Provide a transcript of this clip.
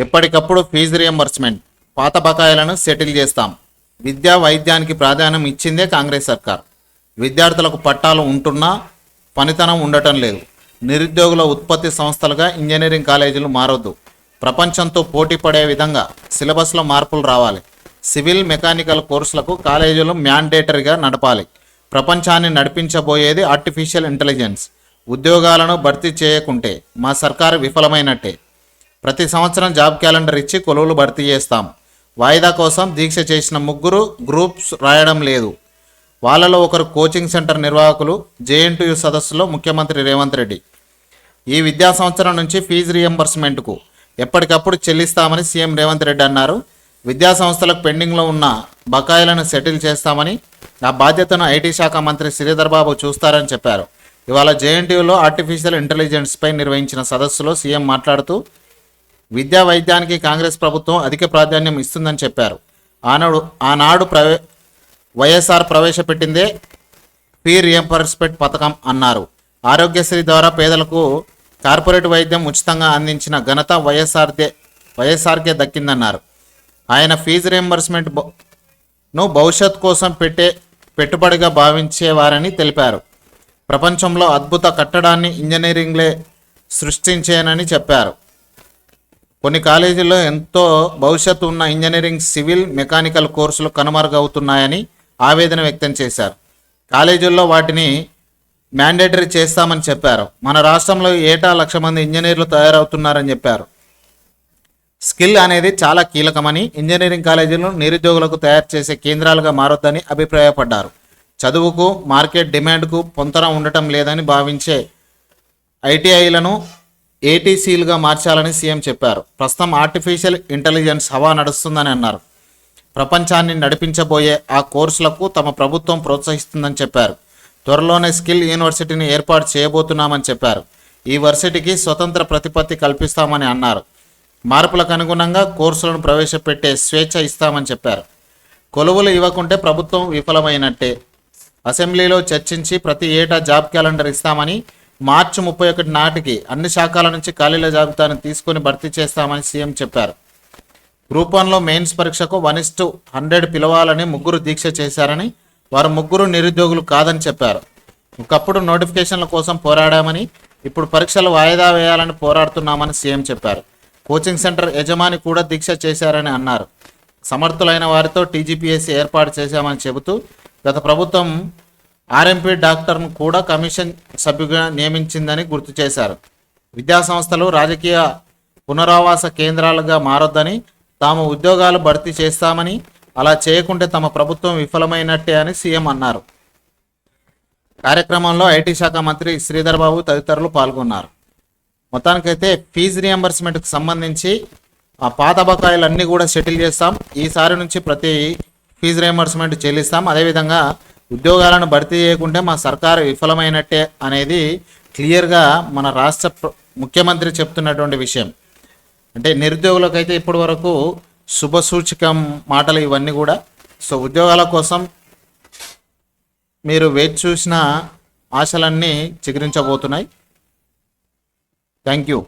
ఎప్పటికప్పుడు fee reimbursement, పాత బకాయిలను సెటిల్ చేస్తాం. విద్యా వైద్యానికి ప్రాధాన్యం ఇచ్చిందే కాంగ్రెస్ సర్కార్. విద్యార్థులకు పట్టాలు ఉంటున్నా పనితనం ఉండటం లేదు. నిరుద్యోగుల ఉత్పత్తి సంస్థలుగా ఇంజనీరింగ్ కాలేజీలు మారొద్దు. ప్రపంచంతో పోటీ పడే విధంగా సిలబస్లో మార్పులు రావాలి. సివిల్ మెకానికల్ కోర్సులకు కాలేజీలు మ్యాండేటరీగా నడపాలి. ప్రపంచాన్ని నడిపించబోయేది ఆర్టిఫిషియల్ ఇంటెలిజెన్స్. ఉద్యోగాలను భర్తీ చేయకుంటే మా సర్కారు విఫలమైనట్టే. ప్రతి సంవత్సరం జాబ్ క్యాలెండర్ ఇచ్చి కొలువులు భర్తీ చేస్తాం. వాయిదా కోసం దీక్ష చేసిన 3 గ్రూప్స్ రాయడం లేదు. వాళ్ళలో ఒకరు కోచింగ్ సెంటర్ నిర్వాహకులు. జేఎన్టీయూ సదస్సులో ముఖ్యమంత్రి రేవంత్ రెడ్డి ఈ విద్యా సంవత్సరం నుంచి ఫీజు రియంబర్స్మెంట్కు ఎప్పటికప్పుడు చెల్లిస్తామని సీఎం రేవంత్ రెడ్డి అన్నారు. విద్యా సంస్థలకు పెండింగ్లో ఉన్న బకాయిలను సెటిల్ చేస్తామని, ఆ బాధ్యతను ఐటీ శాఖ మంత్రి శ్రీధర్ బాబు చూస్తారని చెప్పారు. ఇవాళ జేఎన్టీయూలో ఆర్టిఫిషియల్ ఇంటెలిజెన్స్పై నిర్వహించిన సదస్సులో సీఎం మాట్లాడుతూ విద్యా వైద్యానికి కాంగ్రెస్ ప్రభుత్వం అధిక ప్రాధాన్యం ఇస్తుందని చెప్పారు. ఆనాడు వైఎస్ఆర్ ప్రవేశపెట్టిందే ఫీ రియంబర్స్మెంట్ పథకం అన్నారు. ఆరోగ్యశ్రీ ద్వారా పేదలకు కార్పొరేట్ వైద్యం ఉచితంగా అందించిన ఘనత వైఎస్ఆర్కే దక్కిందన్నారు. ఆయన ఫీజు రియంబర్స్మెంట్ను భవిష్యత్ కోసం పెట్టుబడిగా భావించేవారని తెలిపారు. ప్రపంచంలో అద్భుత కట్టడాన్ని ఇంజనీరింగ్లే సృష్టించేనని చెప్పారు. కొన్ని కాలేజీల్లో ఎంతో భవిష్యత్తు ఉన్న ఇంజనీరింగ్, సివిల్, మెకానికల్ కోర్సులు కనుమరుగవుతున్నాయని ఆవేదన వ్యక్తం చేశారు. కాలేజీల్లో వాటిని మ్యాండేటరీ చేస్తామని చెప్పారు. మన రాష్ట్రంలో ఏటా 1,00,000 మంది ఇంజనీర్లు తయారవుతున్నారని చెప్పారు. స్కిల్ అనేది చాలా కీలకమని, ఇంజనీరింగ్ కాలేజీలను నిరుద్యోగులకు తయారు చేసే కేంద్రాలుగా మారొద్దని అభిప్రాయపడ్డారు. చదువుకు మార్కెట్ డిమాండ్కు పొంతన ఉండటం లేదని భావించే ఐటీఐలను ఏటీసీలుగా మార్చాలని సీఎం చెప్పారు. ప్రస్తుతం ఆర్టిఫిషియల్ ఇంటెలిజెన్స్ హవా నడుస్తుందని అన్నారు. ప్రపంచాన్ని నడిపించబోయే ఆ కోర్సులకు తమ ప్రభుత్వం ప్రోత్సహిస్తుందని చెప్పారు. త్వరలోనే స్కిల్ యూనివర్సిటీని ఏర్పాటు చేయబోతున్నామని చెప్పారు. ఈ వర్సిటీకి స్వతంత్ర ప్రతిపత్తి కల్పిస్తామని అన్నారు. మార్పులకు అనుగుణంగా కోర్సులను ప్రవేశపెట్టే స్వేచ్ఛ ఇస్తామని చెప్పారు. కొలువులు ఇవ్వకుంటే ప్రభుత్వం విఫలమైనట్టే. అసెంబ్లీలో చర్చించి ప్రతి ఏటా జాబ్ క్యాలెండర్ ఇస్తామని, మార్చి 31 నాటికి అన్ని శాఖల నుంచి ఖాళీల జాబితాను తీసుకుని భర్తీ చేస్తామని సీఎం చెప్పారు. గ్రూప్ 1లో మెయిన్స్ పరీక్షకు 1:100 పిలవాలని 3 దీక్ష చేశారని, వారు 3 నిరుద్యోగులు కాదని చెప్పారు. ఒకప్పుడు నోటిఫికేషన్ల కోసం పోరాడామని, ఇప్పుడు పరీక్షలు వాయిదా వేయాలని పోరాడుతున్నామని సీఎం చెప్పారు. కోచింగ్ సెంటర్ యజమాని కూడా దీక్ష చేశారని అన్నారు. సమర్థులైన వారితో టీజీపీఎస్సీ ఏర్పాటు చేశామని చెబుతూ గత ప్రభుత్వం ఆర్ఎంపీ డాక్టర్ను కూడా కమిషన్ సభ్యుగా నియమించిందని గుర్తు చేశారు. విద్యాసంస్థలు రాజకీయ పునరావాస కేంద్రాలుగా మారొద్దని, తాము ఉద్యోగాలు భర్తీ చేస్తామని, అలా చేయకుంటే తమ ప్రభుత్వం విఫలమైనట్టే అని సీఎం అన్నారు. కార్యక్రమంలో ఐటీ శాఖ మంత్రి శ్రీధర్ బాబు తదితరులు పాల్గొన్నారు. మొత్తానికైతే ఫీజు రియంబర్స్మెంట్కి సంబంధించి ఆ పాత బకాయిలన్నీ కూడా సెటిల్ చేస్తాం. ఈసారి నుంచి ప్రతి ఫీజు రియంబర్స్మెంట్ చెల్లిస్తాం. అదేవిధంగా ఉద్యోగాలను భర్తీ చేయకుంటే మా సర్కారు విఫలమైనట్టే అనేది క్లియర్గా మన రాష్ట్ర ముఖ్యమంత్రి చెప్తున్నటువంటి విషయం. అంటే నిరుద్యోగులకైతే ఇప్పటి వరకు శుభసూచకం మాటలు ఇవన్నీ కూడా. సో ఉద్యోగాల కోసం మీరు వేచి చూసిన ఆశలన్నీ చిగురించబోతున్నాయి. Thank you.